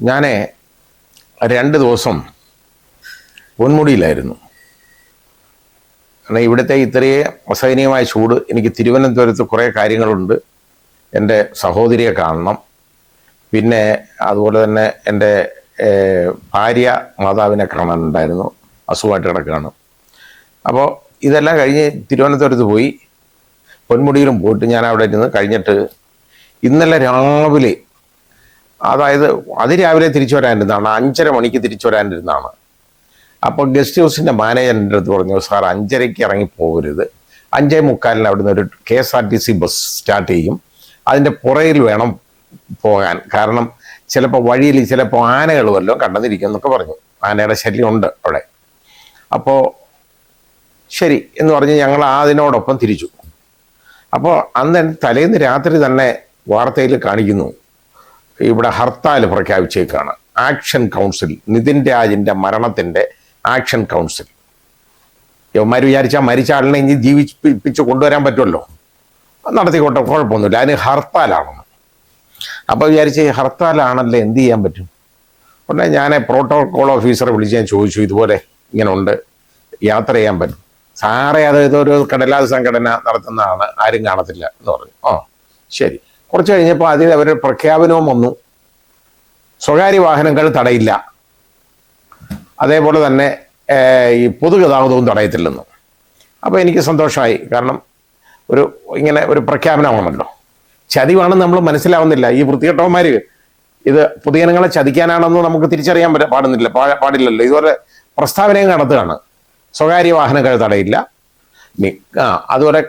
ഞാൻ 2 ദിവസം പൊന്മുടിയിലായിരുന്നു. കാരണം ഇവിടുത്തെ ഇത്രയും അസഹനീയമായ ചൂട്, എനിക്ക് തിരുവനന്തപുരത്ത് കുറേ കാര്യങ്ങളുണ്ട്. എൻ്റെ സഹോദരിയെ കാണണം, പിന്നെ അതുപോലെ തന്നെ എൻ്റെ ഭാര്യ മാതാവിനെ കാണാനുണ്ടായിരുന്നു, അസുഖമായിട്ട് കിടക്കുകയാണ്. അപ്പോൾ ഇതെല്ലാം കഴിഞ്ഞ് തിരുവനന്തപുരത്ത് പോയി, പൊന്മുടിയിലും പോയിട്ട് ഞാൻ അവിടെ ഇരുന്ന് കഴിഞ്ഞിട്ട് ഇന്നലെ രാവിലെ, അതായത് അതിരാവിലെ തിരിച്ചു വരാനിരുന്നതാണ്, 5:30 മണിക്ക് തിരിച്ചു വരാനിരുന്നതാണ്. അപ്പോൾ ഗസ്റ്റ് ഹൗസിൻ്റെ മാനേജറിൻ്റെ അടുത്ത് പറഞ്ഞു, സാർ 5:30 ഇറങ്ങി പോകരുത്, 5:45 അവിടുന്ന് ഒരു KSRTC ബസ് സ്റ്റാർട്ട് ചെയ്യും, അതിൻ്റെ പുറയിൽ വേണം പോകാൻ, കാരണം ചിലപ്പോൾ വഴിയിൽ ചിലപ്പോൾ ആനകൾ വല്ലതും കണ്ടെന്നിരിക്കും എന്നൊക്കെ പറഞ്ഞു. ആനയുടെ ശല്യമുണ്ട് അവിടെ. അപ്പോൾ ശരി എന്ന് പറഞ്ഞ് ഞങ്ങൾ അതിനോടൊപ്പം തിരിച്ചു. അപ്പോൾ അന്ന് തലേന്ന് രാത്രി തന്നെ വാർത്തയിൽ കാണിക്കുന്നു, ഇവിടെ ഹർത്താൽ പ്രഖ്യാപിച്ചേക്കാണ്. ആക്ഷൻ കൗൺസിൽ, നിതിൻ രാജിൻ്റെ മരണത്തിൻ്റെ ആക്ഷൻ കൗൺസിൽ. ഇവന്മാർ വിചാരിച്ചാൽ മരിച്ച ആളിനെ ഇനി ജീവിപ്പിച്ച് കൊണ്ടുവരാൻ പറ്റുമല്ലോ, നടത്തിക്കോട്ടെ, കുഴപ്പമൊന്നുമില്ല, അതിന് ഹർത്താലാണെന്ന്. അപ്പോൾ വിചാരിച്ച് ഹർത്താലാണല്ലേ, എന്ത് ചെയ്യാൻ പറ്റും? ഉടനെ ഞാൻ പ്രോട്ടോകോൾ ഓഫീസറെ വിളിച്ച് ഞാൻ ചോദിച്ചു, ഇതുപോലെ ഇങ്ങനെ ഉണ്ട്, യാത്ര ചെയ്യാൻ പറ്റും? സാറേ, അത് ഇതൊരു കടലാസ് സംഘടന നടത്തുന്നതാണ്, ആരും കാണത്തില്ല എന്ന് പറഞ്ഞു. ശരി. കുറച്ച് കഴിഞ്ഞപ്പോൾ അതിൽ അവരുടെ പ്രഖ്യാപനവും വന്നു, സ്വകാര്യ വാഹനങ്ങൾ തടയില്ല, അതേപോലെ തന്നെ ഈ പൊതുഗതാഗതവും തടയത്തില്ലെന്ന്. അപ്പോൾ എനിക്ക് സന്തോഷമായി, കാരണം ഇങ്ങനെ ഒരു പ്രഖ്യാപനമാണല്ലോ. ചതിവാണെന്ന് നമ്മൾ മനസ്സിലാവുന്നില്ല. ഈ വൃത്തികെട്ടവന്മാർ ഇത് പൊതുജനങ്ങളെ ചതിക്കാനാണെന്ന് നമുക്ക് തിരിച്ചറിയാൻ പാടില്ലല്ലോ. ഇതുപോലെ പ്രസ്താവനയും നടത്തുകയാണ്, സ്വകാര്യ വാഹനങ്ങൾ തടയില്ല, അതുപോലെ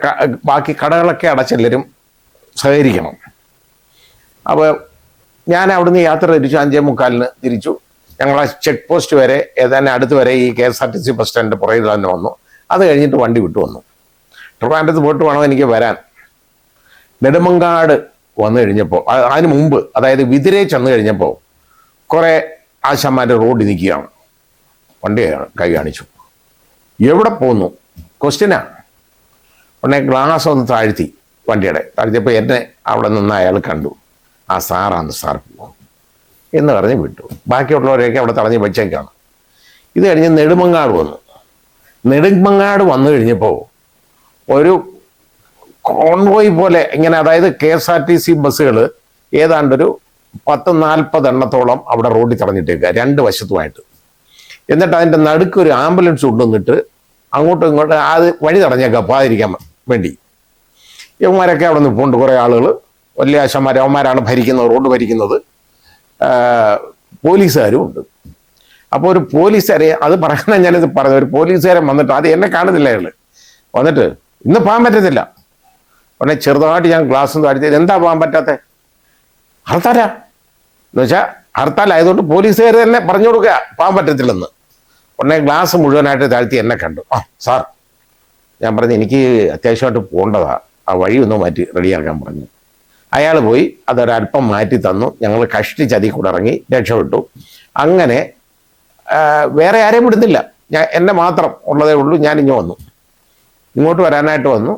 ബാക്കി കടകളൊക്കെ അടച്ചെല്ലാവരും സഹകരിക്കണം. അപ്പോൾ ഞാൻ അവിടുന്ന് യാത്ര തിരിച്ചു, 5:45 തിരിച്ചു. ഞങ്ങൾ ആ ചെക്ക് പോസ്റ്റ് വരെ, ഏതാണ്ട് അടുത്ത് വരെ ഈ KSRTC ബസ് സ്റ്റാൻഡിൻ്റെ പുറകിൽ തന്നെ വന്നു. അത് കഴിഞ്ഞിട്ട് വണ്ടി വിട്ടു വന്നു. ട്രിവാൻഡ്രത്ത് പോയിട്ട് വേണം എനിക്ക് വരാൻ. നെടുമങ്ങാട് വന്നു കഴിഞ്ഞപ്പോൾ, അതിന് മുമ്പ്, അതായത് വിതിരെ ചെന്ന് കഴിഞ്ഞപ്പോൾ കുറേ ആശാന്മാർ റോഡിൽ നിൽക്കുകയാണ്. വണ്ടി കൈ കാണിച്ചു, എവിടെ പോന്നു ക്വസ്റ്റ്യനാ. ഉടനെ ഗ്ലാസ് ഒന്ന് താഴ്ത്തി, വണ്ടിയുടെ താഴ്ത്തിയപ്പോൾ എന്നെ അവിടെ നിന്ന് അയാൾ കണ്ടു. ആ സാറാണ്, സാർ പോകും എന്ന് പറഞ്ഞ് വിട്ടു. ബാക്കിയുള്ളവരെയൊക്കെ അവിടെ തടഞ്ഞ് വെച്ചേക്കാണ്. ഇത് കഴിഞ്ഞ് നെടുമങ്ങാട് വന്നു. നെടുമങ്ങാട് വന്നു കഴിഞ്ഞപ്പോൾ ഒരു കോൺവോയ് പോലെ ഇങ്ങനെ, അതായത് KSRTC ബസ്സുകൾ ഏതാണ്ടൊരു 10-40 എണ്ണത്തോളം അവിടെ റോഡിൽ തടഞ്ഞിട്ടേക്കുക, 2 വശത്തുമായിട്ട്. എന്നിട്ട് അതിൻ്റെ നടുക്ക് ഒരു ആംബുലൻസ് കൊണ്ടുവന്നിട്ട് അങ്ങോട്ടും ഇങ്ങോട്ടും അത് വഴി തടഞ്ഞേക്കാം പോകാതിരിക്കാൻ വേണ്ടി. ഇവന്മാരൊക്കെ അവിടെ നിൽപ്പുണ്ട്, കുറേ ആളുകൾ, വലിയ ആശാന്മാർ, അവന്മാരാണ് ഭരിക്കുന്നത്, റോഡ് ഭരിക്കുന്നത്. പോലീസുകാരും ഉണ്ട്. അപ്പോൾ ഒരു പോലീസുകാരെ, അത് പറയാൻ ഞാനിത് പറഞ്ഞു, ഒരു പോലീസുകാരൻ വന്നിട്ട്, അത് എന്നെ കാണുന്നില്ല, അയാൾ വന്നിട്ട്, ഇന്ന് പോകാൻ പറ്റത്തില്ല. ഉടനെ ചെറുതായിട്ട് ഞാൻ ഗ്ലാസ് താഴ്ത്തി, എന്താ പോകാൻ പറ്റാത്തത്? ഹർത്താലാ എന്ന് വെച്ചാൽ ഹർത്താലായതുകൊണ്ട് പോലീസുകാർ തന്നെ പറഞ്ഞു കൊടുക്കുക പോകാൻ പറ്റത്തില്ലെന്ന്. ഉടനെ ഗ്ലാസ് മുഴുവനായിട്ട് താഴ്ത്തി എന്നെ കണ്ടു. സാർ, ഞാൻ പറഞ്ഞു, എനിക്ക് അത്യാവശ്യമായിട്ട് പോകേണ്ടതാ, ആ വഴി ഒന്ന് മാറ്റി റെഡിയാക്കാൻ പറഞ്ഞു. അയാൾ പോയി അതൊരല്പം മാറ്റി തന്നു. ഞങ്ങൾ കഷ്ടിച്ച് അതിൽ കൂടെ ഇറങ്ങി രക്ഷപ്പെട്ടു. അങ്ങനെ വേറെ ആരെയും വിടുന്നില്ല, എന്നെ മാത്രം ഉള്ളതേ ഉള്ളൂ. ഞാൻ ഇങ്ങോട്ട് വരാനായിട്ട് വന്നു.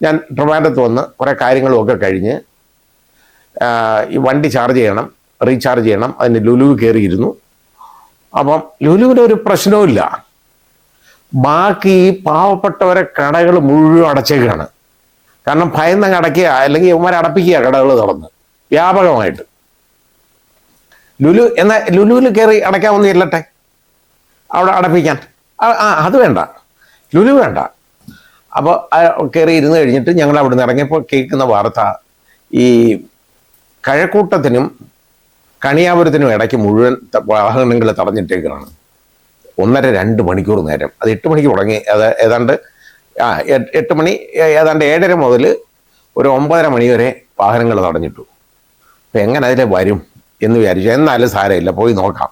ഞാൻ ട്രിവാൻഡ്രത്ത് വന്ന് കുറേ കാര്യങ്ങളുമൊക്കെ കഴിഞ്ഞ് ഈ വണ്ടി ചാർജ് ചെയ്യണം, റീചാർജ് ചെയ്യണം. അതിന് ലുലു കയറിയിരുന്നു. അപ്പം ലുലുവിനൊരു പ്രശ്നവുമില്ല, ബാക്കി ഈ പാവപ്പെട്ടവരെ കടകൾ മുഴുവൻ അടച്ചേക്കാണ്. കാരണം ഭയന്നങ്ങ് അടയ്ക്കുക, അല്ലെങ്കിൽ ഇവന്മാരെ അടപ്പിക്കുക കടകൾ തുറന്ന് വ്യാപകമായിട്ട്. ലുലുവിൽ കയറി അടയ്ക്കാവുന്ന ചെല്ലട്ടെ, അവിടെ അടപ്പിക്കാൻ. അത് വേണ്ട, ലുലു വേണ്ട. അപ്പോൾ കയറി ഇരുന്ന് കഴിഞ്ഞിട്ട് ഞങ്ങൾ അവിടെ നിന്ന് ഇറങ്ങിയപ്പോൾ കേൾക്കുന്ന വാർത്ത, ഈ കഴക്കൂട്ടത്തിനും കണിയാപുരത്തിനും ഇടയ്ക്ക് മുഴുവൻ വാഹനങ്ങൾ തടഞ്ഞിട്ടേക്കാണ്. 1.5-2 മണിക്കൂർ നേരം. അത് 8 മണിക്ക് തുടങ്ങി, അത് ഏതാണ്ട് 8 മണി, ഏതാണ്ട് 7:30 മുതൽ ഒരു 9:30 മണി വരെ വാഹനങ്ങൾ തടഞ്ഞിട്ടു. അപ്പം എങ്ങനെ അതിൽ വരും എന്ന് വിചാരിച്ചു. എന്നാലും സാരമില്ല, പോയി നോക്കാം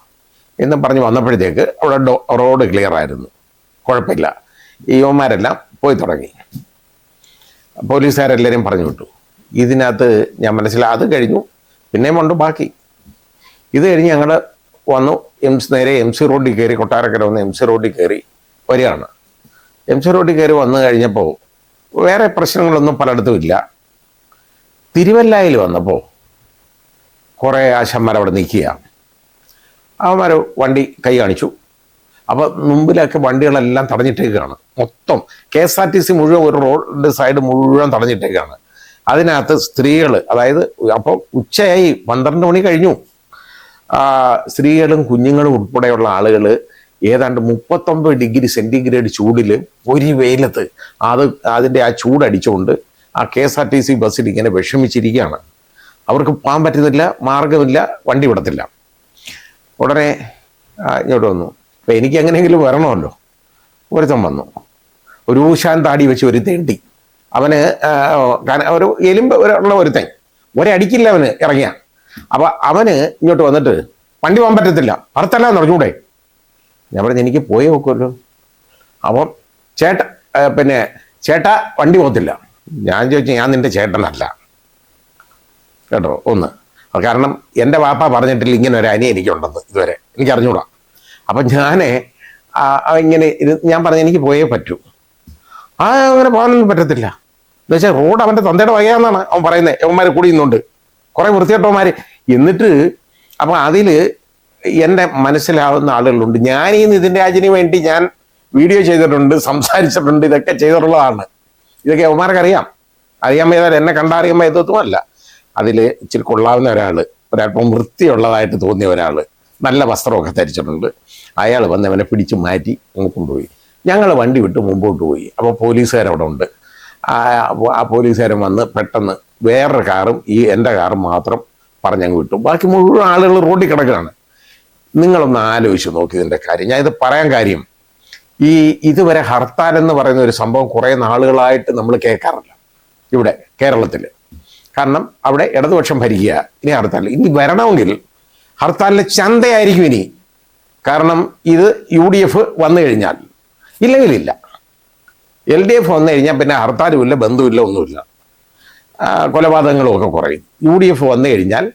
എന്ന് പറഞ്ഞ് വന്നപ്പോഴത്തേക്ക് അവിടെ റോഡ് ക്ലിയർ ആയിരുന്നു, കുഴപ്പമില്ല. ഈ യുവന്മാരെല്ലാം പോയി തുടങ്ങി. പോലീസുകാരെല്ലാവരും പറഞ്ഞു വിട്ടു. ഇതിനകത്ത് ഞാൻ അത് കഴിഞ്ഞു. പിന്നെയും ഉണ്ട് ബാക്കി. ഇത് കഴിഞ്ഞ് ഞങ്ങൾ വന്നു, നേരെ MC റോഡിൽ കയറി, കൊട്ടാരക്കര വന്ന് MC റോഡിൽ കയറി വരികയാണ്. MC റോഡിൽ കയറി വന്നു കഴിഞ്ഞപ്പോൾ വേറെ പ്രശ്നങ്ങളൊന്നും പലയിടത്തും ഇല്ല. തിരുവല്ലായിൽ വന്നപ്പോൾ കുറേ ആശന്മാർ അവിടെ നിൽക്കുക. അവന്മാർ വണ്ടി കൈ കാണിച്ചു. അപ്പോൾ മുമ്പിലൊക്കെ വണ്ടികളെല്ലാം തടഞ്ഞിട്ടേക്കാണ്. മൊത്തം KSRTC മുഴുവൻ ഒരു റോഡ് സൈഡ് മുഴുവൻ തടഞ്ഞിട്ടേക്കാണ്. അതിനകത്ത് സ്ത്രീകൾ, അതായത് അപ്പോൾ ഉച്ചയായി, 12 മണി കഴിഞ്ഞു. സ്ത്രീകളും കുഞ്ഞുങ്ങളും ഉൾപ്പെടെയുള്ള ആളുകൾ ഏതാണ്ട് 39 ഡിഗ്രി സെൻറ്റിഗ്രേഡ് ചൂടിൽ ഒരു വെയിലത്ത് അതിൻ്റെ ആ ചൂടടിച്ചുകൊണ്ട് ആ KSRTC ബസ്സിൽ ഇങ്ങനെ വിഷമിച്ചിരിക്കുകയാണ്. അവർക്ക് പോകാൻ പറ്റുന്നില്ല, മാർഗമില്ല, വണ്ടി വിടത്തില്ല. ഉടനെ ഇങ്ങോട്ട് വന്നു. അപ്പം എനിക്ക് എങ്ങനെയെങ്കിലും വരണമല്ലോ. ഒരുത്തൻ വന്നു, ഒരു ഊശാൻ താടി വെച്ച് ഒരു തെണ്ടി. അവന് ഒരു എലുമ്പ് ഉള്ള ഒരുത്തൻ, ഒരടിക്കില്ല അവന് ഇറങ്ങിയ. അപ്പം അവന് ഇങ്ങോട്ട് വന്നിട്ട് വണ്ടി പോകാൻ പറ്റത്തില്ല, അറുത്തല്ല പറഞ്ഞൂടെ. ഞാൻ പറഞ്ഞു എനിക്ക് പോയേ നോക്കുമല്ലോ. അപ്പം ചേട്ടാ വണ്ടി പോകത്തില്ല. ഞാൻ ചോദിച്ചു, ഞാൻ നിന്റെ ചേട്ടനല്ല കേട്ടോ. ഒന്ന് കാരണം എൻ്റെ വാപ്പ പറഞ്ഞിട്ടില്ല ഇങ്ങനെ ഒരു അനിയ എനിക്കുണ്ടെന്ന് ഇതുവരെ, എനിക്ക് അറിഞ്ഞൂടാ. അപ്പം ഇങ്ങനെ ഞാൻ പറഞ്ഞു എനിക്ക് പോയേ പറ്റൂ. അങ്ങനെ പോകാനൊന്നും പറ്റത്തില്ല എന്ന് വെച്ചാൽ റോഡ് അവൻ്റെ തന്തയുടെ വകയാന്നാണ് അവൻ പറയുന്നത്. യവന്മാർ കൂടിയുന്നുണ്ട്, കുറേ വൃത്തികെട്ടവന്മാർ. എന്നിട്ട് അപ്പം അതിൽ എൻ്റെ മനസ്സിലാവുന്ന ആളുകളുണ്ട്. ഞാൻ ഈ നിതിൻ രാജിന് വേണ്ടി ഞാൻ വീഡിയോ ചെയ്തിട്ടുണ്ട്, സംസാരിച്ചിട്ടുണ്ട്, ഇതൊക്കെ ചെയ്തിട്ടുള്ളതാണ്. ഇതൊക്കെ യവന്മാർക്ക് അറിയാൻ മേതാൽ എന്നെ കണ്ടറിയാൻ മേതൊന്നുമല്ല. അതിൽ ഇച്ചിരി കൊള്ളാവുന്ന ഒരല്പം വൃത്തിയുള്ളതായിട്ട് തോന്നിയ ഒരാൾ, നല്ല വസ്ത്രമൊക്കെ ധരിച്ചിട്ടുണ്ട്. അയാൾ വന്ന് അവനെ പിടിച്ച് മാറ്റി അങ്ങ് കൊണ്ടുപോയി. ഞങ്ങൾ വണ്ടി വിട്ട് മുമ്പോട്ട് പോയി. അപ്പോൾ പോലീസുകാരവിടെ ഉണ്ട്. ആ പോലീസുകാരൻ വന്ന് പെട്ടെന്ന് വേറൊരു കാറും എൻ്റെ കാറും മാത്രം പറഞ്ഞങ്ങ് വിട്ടു. ബാക്കി മുഴുവൻ ആളുകൾ റോഡിൽ കിടക്കുകയാണ്. നിങ്ങളൊന്ന് ആലോചിച്ച് നോക്കി ഇതിൻ്റെ കാര്യം. ഞാൻ ഇത് പറയാൻ കാര്യം, ഇതുവരെ ഹർത്താൽ എന്ന് പറയുന്ന ഒരു സംഭവം കുറേ നാളുകളായിട്ട് നമ്മൾ കേൾക്കാറില്ല ഇവിടെ കേരളത്തിൽ. കാരണം അവിടെ ഇടതുപക്ഷം ഭരിക്കുക. ഇനി ഹർത്താൽ ഇനി വരണമെങ്കിൽ ഹർത്താലിൻ്റെ ചന്തയായിരിക്കും ഇനി. കാരണം ഇത് UDF വന്നു കഴിഞ്ഞാൽ, ഇല്ലെങ്കിലില്ല. LDF വന്നു കഴിഞ്ഞാൽ പിന്നെ ഹർത്താലുമില്ല, ബന്ധുവില്ല, ഒന്നുമില്ല. കൊലപാതകങ്ങളും ഒക്കെ കുറയും. UDF വന്നു കഴിഞ്ഞാൽ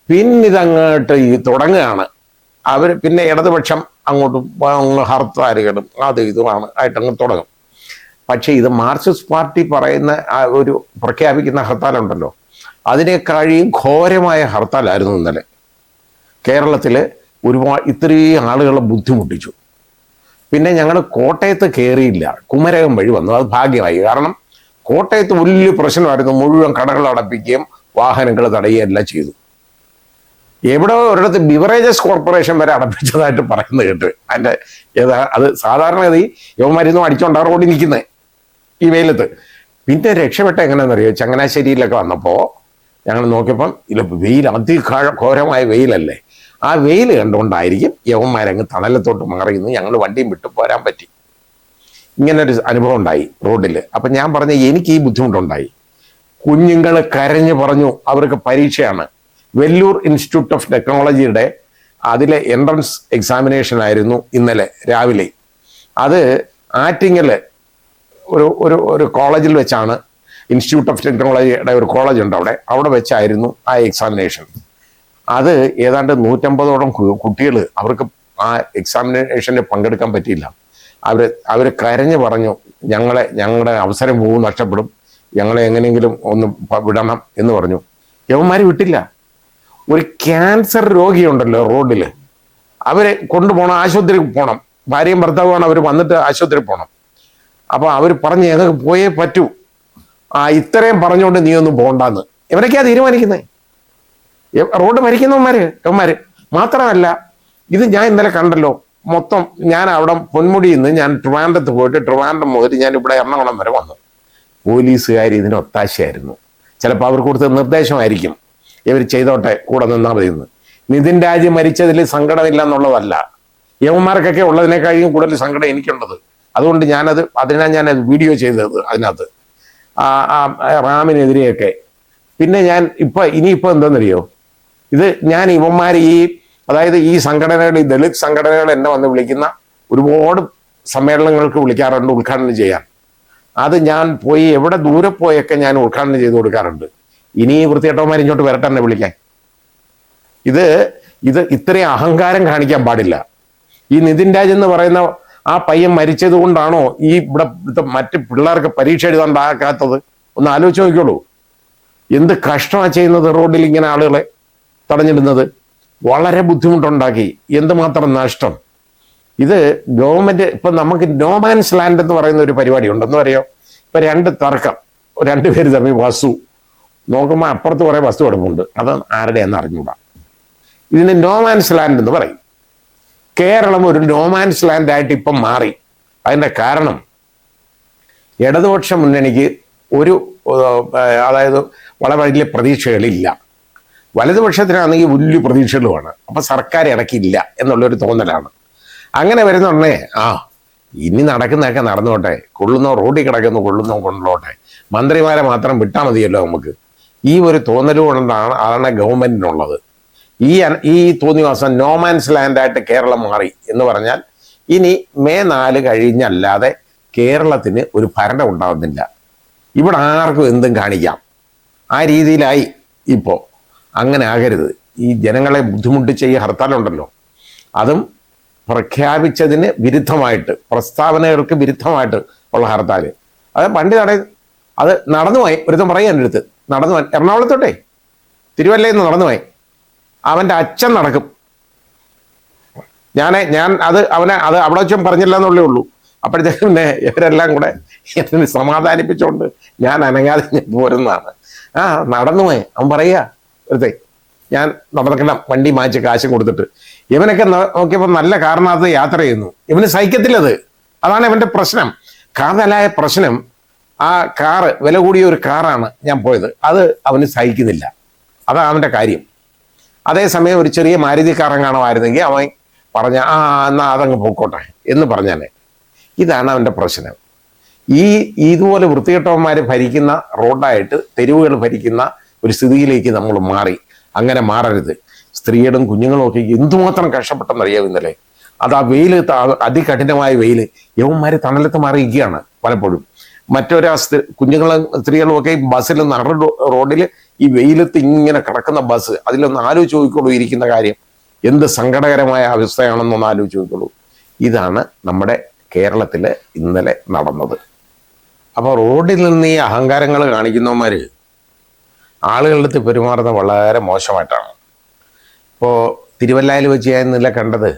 പിന്നിതങ്ങോട്ട് തുടങ്ങുകയാണ് അവർ. പിന്നെ ഇടതുപക്ഷം അങ്ങോട്ട് ഹർത്താലുകളും അത് ഇതുമാണ് ആയിട്ടങ്ങ് തുടങ്ങും. പക്ഷേ ഇത് മാർക്സിസ്റ്റ് പാർട്ടി പറയുന്ന ഒരു പ്രഖ്യാപിക്കുന്ന ഹർത്താലുണ്ടല്ലോ, അതിനേക്കാളും ഘോരമായ ഹർത്താലായിരുന്നു ഇന്നലെ. കേരളത്തിൽ ഒരുപാട് ഇത്രയും ആളുകളെ ബുദ്ധിമുട്ടിച്ചു. പിന്നെ ഞങ്ങൾ കോട്ടയത്ത് കയറിയില്ല, കുമരകം വഴി വന്നു. അത് ഭാഗ്യമായി. കാരണം കോട്ടയത്ത് വലിയ പ്രശ്നമായിരുന്നു. മുഴുവൻ കടകൾ അടപ്പിക്കുകയും വാഹനങ്ങൾ തടയുകയും എല്ലാം ചെയ്തു. എവിടെ ഒരിടത്ത് ബിവറേജസ് കോർപ്പറേഷൻ വരെ അടപ്പിച്ചതായിട്ട് പറയുന്നത് കേട്ട്. അത് സാധാരണഗതി യവന്മാരിന്നും അടിച്ചോണ്ടാ റോഡിൽ നിൽക്കുന്നത് ഈ വെയിലത്ത്. പിന്നെ രക്ഷപ്പെട്ട എങ്ങനെയാണെന്നറിയോ, ചങ്ങനാശ്ശേരിയിലൊക്കെ വന്നപ്പോൾ ഞങ്ങൾ നോക്കിയപ്പം വെയിൽ അതിഘോരമായ വെയിലല്ലേ. ആ വെയിൽ കണ്ടുകൊണ്ടായിരിക്കും യവന്മാരങ്ങ് തണലത്തോട്ട് മാറിയെന്ന് ഞങ്ങൾ വണ്ടിയും വിട്ടു പോരാൻ പറ്റി. ഇങ്ങനൊരു അനുഭവം ഉണ്ടായി റോഡിൽ. അപ്പം ഞാൻ പറഞ്ഞ എനിക്ക് ഈ ബുദ്ധിമുട്ടുണ്ടായി. കുഞ്ഞുങ്ങൾ കരഞ്ഞു പറഞ്ഞു അവർക്ക് പരീക്ഷയാണ്. വെല്ലൂർ ഇൻസ്റ്റിറ്റ്യൂട്ട് ഓഫ് ടെക്നോളജിയുടെ അതിലെ എൻട്രൻസ് എക്സാമിനേഷൻ ആയിരുന്നു ഇന്നലെ രാവിലെ. അത് ആറ്റിങ്ങൽ ഒരു കോളേജിൽ വെച്ചാണ്. ഇൻസ്റ്റിറ്റ്യൂട്ട് ഓഫ് ടെക്നോളജിയുടെ ഒരു കോളേജ് ഉണ്ട് അവിടെ വെച്ചായിരുന്നു ആ എക്സാമിനേഷൻ. അത് ഏതാണ്ട് 150ഓളം കുട്ടികൾ, അവർക്ക് ആ എക്സാമിനേഷനിൽ പങ്കെടുക്കാൻ പറ്റിയില്ല. അവർ കരഞ്ഞു പറഞ്ഞു ഞങ്ങളുടെ അവസരം പോകും, നഷ്ടപ്പെടും, ഞങ്ങളെ എങ്ങനെയെങ്കിലും ഒന്ന് വിടണം എന്ന് പറഞ്ഞു. യവന്മാർ വിട്ടില്ല. ഒരു ക്യാൻസർ രോഗിയുണ്ടല്ലോ റോഡിൽ, അവരെ കൊണ്ടുപോകണം, ആശുപത്രിയിൽ പോകണം. ഭാര്യയും ഭർത്താവുമാണ്, അവർ വന്നിട്ട് ആശുപത്രിയിൽ പോകണം. അപ്പോൾ അവർ പറഞ്ഞ് ഞങ്ങൾക്ക് പോയേ പറ്റൂ, ഇത്രയും പറഞ്ഞുകൊണ്ട് നീ ഒന്നും പോകണ്ടെന്ന്. ഇവരൊക്കെയാ തീരുമാനിക്കുന്നത്, റോഡ് ഭരിക്കുന്നവന്മാർ മാത്രമല്ല. ഇത് ഞാൻ ഇന്നലെ കണ്ടല്ലോ മൊത്തം. ഞാൻ അവിടെ പൊന്മുടിയിൽ നിന്ന് ഞാൻ ട്രിവാൻഡ്രത്ത് പോയിട്ട് ട്രിവാൻഡ്രം മുതൽ ഞാൻ ഇവിടെ എറണാകുളം വരെ വന്നു. പോലീസുകാർ ഇതിന് ഒത്താശയായിരുന്നു. ചിലപ്പോൾ അവർ കൊടുത്ത നിർദ്ദേശമായിരിക്കും, ഇവർ ചെയ്തോട്ടെ, കൂടെ നിന്നാൽ മതി എന്ന്. നിതിൻ രാജ് മരിച്ചതിൽ സങ്കടമില്ല എന്നുള്ളതല്ല, യവന്മാർക്കൊക്കെ ഉള്ളതിനേക്കാളും കൂടുതൽ സങ്കടം എനിക്കുള്ളത്. അതുകൊണ്ട് ഞാനത് വീഡിയോ ചെയ്തത് അതിനകത്ത് റാമിനെതിരെയൊക്കെ. പിന്നെ ഞാൻ ഇനിയിപ്പോൾ എന്താണെന്നറിയോ, ഇത് ഞാൻ ഇവന്മാർ അതായത് ഈ സംഘടനകൾ, ഈ ദളിത് സംഘടനകൾ എന്നെ വന്ന് വിളിക്കുന്ന ഒരുപാട് സമ്മേളനങ്ങൾക്ക് വിളിക്കാറുണ്ട് ഉദ്ഘാടനം ചെയ്യാൻ. അത് ഞാൻ പോയി എവിടെ ദൂരെ പോയൊക്കെ ഞാൻ ഉദ്ഘാടനം ചെയ്ത് കൊടുക്കാറുണ്ട്. ഇനി വൃത്തികെട്ടവന്മാർ ഇങ്ങോട്ട് വരട്ടെ എന്നെ വിളിക്കാൻ. ഇത് ഇത്രയും അഹങ്കാരം കാണിക്കാൻ പാടില്ല. ഈ നിതിൻ രാജ് എന്ന് പറയുന്ന ആ പയ്യൻ മരിച്ചത് കൊണ്ടാണോ ഇവിടെ മറ്റ് പിള്ളേർക്ക് പരീക്ഷ എഴുതാണ്ടാക്കാത്തത്? ഒന്ന് ആലോചിച്ച് നോക്കിയോളൂ. എന്ത് കഷ്ടമാണ് ചെയ്യുന്നത് റോഡിൽ ഇങ്ങനെ ആളുകളെ തടഞ്ഞിടുന്നത്. വളരെ ബുദ്ധിമുട്ടുണ്ടാക്കി. എന്തുമാത്രം നഷ്ടം. ഇത് ഗവൺമെന്റ് ഇപ്പം നമുക്ക് നോമാൻസ് ലാൻഡ് എന്ന് പറയുന്ന ഒരു പരിപാടി ഉണ്ടെന്ന് അറിയോ? ഇപ്പം രണ്ട് തർക്കം, രണ്ടുപേര് തമ്മിൽ വസ്തു നോക്കുമ്പോൾ അപ്പുറത്ത് കുറേ വസ്തു കിടപ്പുണ്ട്, അത് ആരുടെയെന്ന് അറിഞ്ഞൂടാ. ഇതിന് നോമാൻസ് ലാൻഡ് എന്ന് പറയും. കേരളം ഒരു നോമാൻസ് ലാൻഡായിട്ട് ഇപ്പം മാറി. അതിൻ്റെ കാരണം ഇടതുപക്ഷ മുന്നണിക്ക് ഒരു അതായത് വളരെ വലിയ പ്രതീക്ഷകളില്ല. വലതുപക്ഷത്തിനാണെങ്കിൽ വലിയ പ്രതീക്ഷകളുമാണ്. അപ്പം സർക്കാർ ഇടയ്ക്കില്ല എന്നുള്ളൊരു തോന്നലാണ്. അങ്ങനെ വരുന്നുണ്ടേ ഇനി നടക്കുന്നതൊക്കെ നടന്നോട്ടെ, കൊള്ളുന്നോ റോഡിൽ കിടക്കുന്നു, കൊള്ളുന്നോ കൊണ്ടോട്ടെ, മന്ത്രിമാരെ മാത്രം വിട്ടാൽ മതിയല്ലോ നമുക്ക്. ഈ ഒരു തോന്നൽ കൊണ്ടാണ് അതാണ് ഗവൺമെന്റിനുള്ളത്. ഈ തോന്നിവാസം നോമാൻസ് ലാൻഡായിട്ട് കേരളം മാറി എന്ന് പറഞ്ഞാൽ ഇനി മെയ് 4 കഴിഞ്ഞല്ലാതെ കേരളത്തിന് ഒരു ഭരണം ഉണ്ടാകുന്നില്ല. ഇവിടെ ആർക്കും എന്തും കാണിക്കാം. ആ രീതിയിലായി ഇപ്പോൾ. അങ്ങനെ ആകരുത്. ഈ ജനങ്ങളെ ബുദ്ധിമുട്ടിച്ച ഈ ഹർത്താലുണ്ടല്ലോ, അതും പ്രഖ്യാപിച്ചതിന് വിരുദ്ധമായിട്ട്, പ്രസ്താവനകൾക്ക് വിരുദ്ധമായിട്ട് ഉള്ള ഹർത്താൽ. അത് പണ്ട് അത് നടന്നുപോയി. ഒരുത്തം പറയാൻ എൻ്റെ അടുത്ത് നടന്നുപോയി, എറണാകുളത്തോട്ടെ തിരുവല്ലയിൽ നിന്ന് നടന്നുപോയി. അവൻ്റെ അച്ഛൻ നടക്കും. ഞാൻ അത് അവിടെ വെച്ചും പറഞ്ഞില്ല എന്നുള്ളേ ഉള്ളൂ. അപ്പോഴത്തേക്കും പിന്നെ ഇവരെല്ലാം കൂടെ എന്നെ സമാധാനിപ്പിച്ചുകൊണ്ട് ഞാൻ അനങ്ങാതെ പോരുന്നതാണ്. നടന്നുപോയി. അവൻ പറയുക ഒരുത്തേ, ഞാൻ നടക്കണം വണ്ടി മാറ്റി കാശും കൊടുത്തിട്ട്. ഇവനൊക്കെ നോക്കിയപ്പോൾ നല്ല കാറിനകത്ത് യാത്ര ചെയ്യുന്നു. ഇവന് സഹിക്കത്തില്ലത്. അതാണ് ഇവന്റെ പ്രശ്നം. കാതലായ പ്രശ്നം. ആ കാറ് വില കൂടിയ ഒരു കാറാണ് ഞാൻ പോയത്, അത് അവന് സഹിക്കുന്നില്ല. അതാണ് അവൻ്റെ കാര്യം. അതേസമയം ഒരു ചെറിയ മാരുതി കാറം കാണുമായിരുന്നെങ്കിൽ അവൻ പറഞ്ഞ എന്നാ അതങ്ങ് പോയിക്കോട്ടെ എന്ന് പറഞ്ഞാലേ. ഇതാണ് അവൻ്റെ പ്രശ്നം. ഇതുപോലെ വൃത്തികെട്ടവന്മാർ ഭരിക്കുന്ന റോഡായിട്ട് തെരുവുകൾ ഭരിക്കുന്ന ഒരു സ്ഥിതിയിലേക്ക് നമ്മൾ മാറി. അങ്ങനെ മാറരുത്. സ്ത്രീകളും കുഞ്ഞുങ്ങളും ഒക്കെ എന്തുമാത്രം കഷ്ടപ്പെട്ടെന്നറിയാം ഇന്നലെ. അത് ആ വെയിൽ, അതികഠിനമായ വെയിൽ, യവന്മാർ തണലത്ത് മാറിയിരിക്കുകയാണ് പലപ്പോഴും. മറ്റൊരു കുഞ്ഞുങ്ങളും സ്ത്രീകളും ഒക്കെ ബസ്സിൽ റോഡിൽ ഈ വെയിലത്ത് ഇങ്ങനെ കിടക്കുന്ന ബസ്, അതിലൊന്ന് ആലോചിച്ച് നോക്കിക്കോളൂ ഇരിക്കുന്ന കാര്യം. എന്ത് സങ്കടകരമായ അവസ്ഥയാണെന്നൊന്ന് ആലോചിച്ച് നോക്കിക്കോളൂ. ഇതാണ് നമ്മുടെ കേരളത്തിൽ ഇന്നലെ നടന്നത്. അപ്പോൾ റോഡിൽ നിന്ന് ഈ അഹങ്കാരങ്ങൾ കാണിക്കുന്നവന്മാർ ആളുകളുടെ അടുത്ത് പെരുമാറുന്നത് വളരെ മോശമായിട്ടാണ്. ഇപ്പോൾ തിരുവല്ലയിൽ വെച്ച് ഞാൻ ഇന്നലെ കണ്ടത്,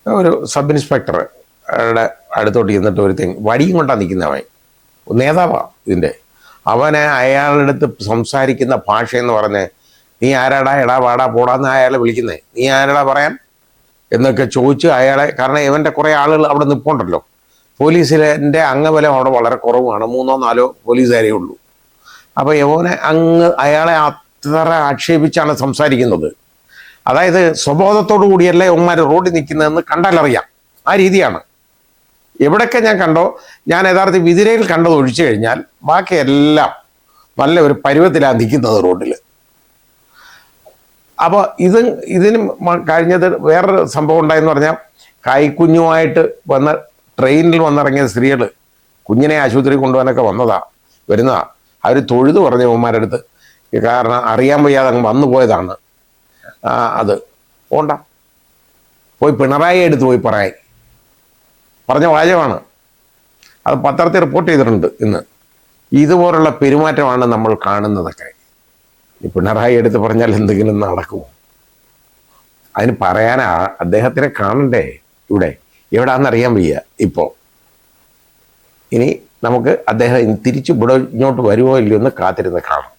ഒരു സബ് ഇൻസ്പെക്ടറുടെ അടുത്തോട്ട് ചെന്നിട്ട് ഒരു വടിയും കൊണ്ടാണ് നിൽക്കുന്നവൻ. നേതാവാണ് ഇതിൻ്റെ. അവനെ അയാളുടെ അടുത്ത് സംസാരിക്കുന്ന ഭാഷ എന്ന് പറഞ്ഞ്, നീ ആരാടാ, എടാ വാടാ പോടാന്ന് അയാളെ വിളിക്കുന്നത്, നീ ആരാടാ പറയാൻ എന്നൊക്കെ ചോദിച്ച് അയാളെ. കാരണം ഇവൻ്റെ കുറേ ആളുകൾ അവിടെ നിൽപ്പുണ്ടല്ലോ. പോലീസിൻ്റെ അംഗബലം അവിടെ വളരെ കുറവാണ്, 3-4 പോലീസുകാരേ ഉള്ളൂ. അപ്പോൾ അയാളെ അത്ര ആക്ഷേപിച്ചാണ് സംസാരിക്കുന്നത്. അതായത് സ്വബോധത്തോടു കൂടിയല്ല യവന്മാർ റോഡിൽ നിൽക്കുന്നതെന്ന് കണ്ടാലറിയാം. ആ രീതിയാണ്. എവിടെയൊക്കെ ഞാൻ കണ്ടോ, ഞാൻ യഥാർത്ഥ വിതിരയിൽ കണ്ടത് ഒഴിച്ചു കഴിഞ്ഞാൽ ബാക്കിയെല്ലാം നല്ല ഒരു പരുവത്തിലാണ് നിൽക്കുന്നത് റോഡിൽ. അപ്പോൾ ഇതിന് കഴിഞ്ഞത് വേറൊരു സംഭവം ഉണ്ടായെന്ന് പറഞ്ഞാൽ, കൈക്കുഞ്ഞുമായിട്ട് ട്രെയിനിൽ വന്നിറങ്ങിയ സ്ത്രീകൾ കുഞ്ഞിനെ ആശുപത്രി കൊണ്ടുപോകാനൊക്കെ വരുന്നതാ. അവർ തൊഴുതു പറഞ്ഞ യവന്മാരുടെ അടുത്ത്. കാരണം അറിയാൻ വയ്യാതെ അങ്ങ് വന്നു പോയതാണ്. അത് പോണ്ട, പോയി പിണറായി എടുത്ത് പോയി പറഞ്ഞ വാചകമാണ്. അത് പത്രത്തിൽ റിപ്പോർട്ട് ചെയ്തിട്ടുണ്ട് ഇന്ന്. ഇതുപോലുള്ള പെരുമാറ്റമാണ് നമ്മൾ കാണുന്നതൊക്കെ. ഈ പിണറായി എടുത്ത് പറഞ്ഞാൽ എന്തെങ്കിലും നടക്കുമോ? അതിന് പറയാൻ അദ്ദേഹത്തിനെ കാണണ്ടേ? എവിടാന്നറിയാൻ വയ്യ ഇപ്പോൾ. ഇനി നമുക്ക് അദ്ദേഹം തിരിച്ച് ഇങ്ങോട്ട് വരുമോ ഇല്ലയോ എന്ന് കാത്തിരുന്ന് കാണാം.